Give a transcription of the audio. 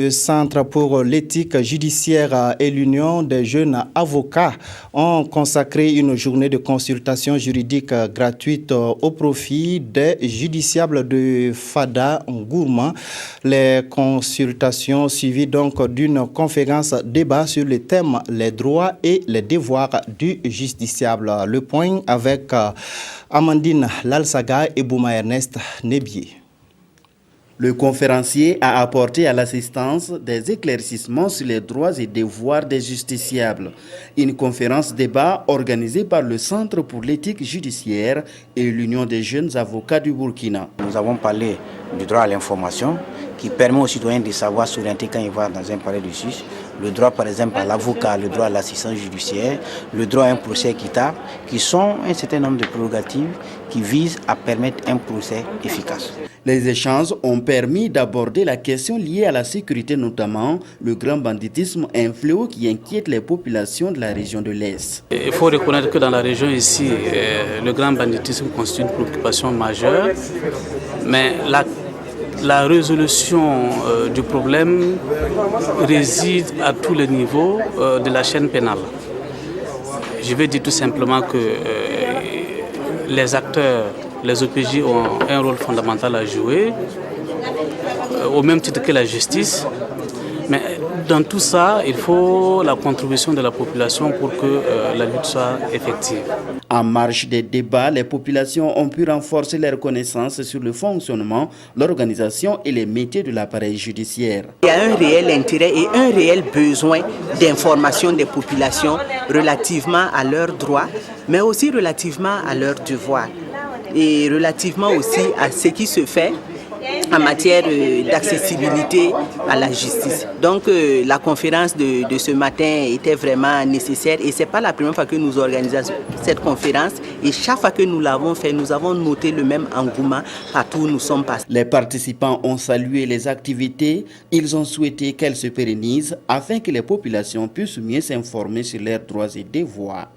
Le Centre pour l'éthique judiciaire et l'Union des jeunes avocats ont consacré une journée de consultation juridique gratuite au profit des justiciables de Fada Ngourma. Les consultations suivies donc d'une conférence débat sur le thème les droits et les devoirs du justiciable. Le point avec Amandine Lalsaga et Bouma Ernest Nebier. Le conférencier a apporté à l'assistance des éclaircissements sur les droits et devoirs des justiciables. Une conférence débat organisée par le Centre pour l'éthique judiciaire et l'Union des jeunes avocats du Burkina. Nous avons parlé du droit à l'information qui permet aux citoyens de savoir s'orienter quand ils vont dans un palais de justice. Le droit par exemple à l'avocat, le droit à l'assistance judiciaire, le droit à un procès équitable, qui sont un certain nombre de prérogatives qui visent à permettre un procès efficace. Les échanges ont permis d'aborder la question liée à la sécurité, notamment le grand banditisme, un fléau qui inquiète les populations de la région de l'Est. Il faut reconnaître que dans la région ici, le grand banditisme constitue une préoccupation majeure, mais la résolution du problème réside à tous les niveaux de la chaîne pénale. Je vais dire tout simplement que les acteurs, les OPJ ont un rôle fondamental à jouer, au même titre que la justice. Mais dans tout ça, il faut la contribution de la population pour que la lutte soit effective. En marge des débats, les populations ont pu renforcer leurs connaissances sur le fonctionnement, l'organisation et les métiers de l'appareil judiciaire. Il y a un réel intérêt et un réel besoin d'information des populations relativement à leurs droits, mais aussi relativement à leurs devoirs et relativement aussi à ce qui se fait en matière d'accessibilité à la justice. Donc la conférence de ce matin était vraiment nécessaire et ce n'est pas la première fois que nous organisons cette conférence et chaque fois que nous l'avons fait, nous avons noté le même engouement partout où nous sommes passés. Les participants ont salué les activités, ils ont souhaité qu'elles se pérennisent afin que les populations puissent mieux s'informer sur leurs droits et devoirs.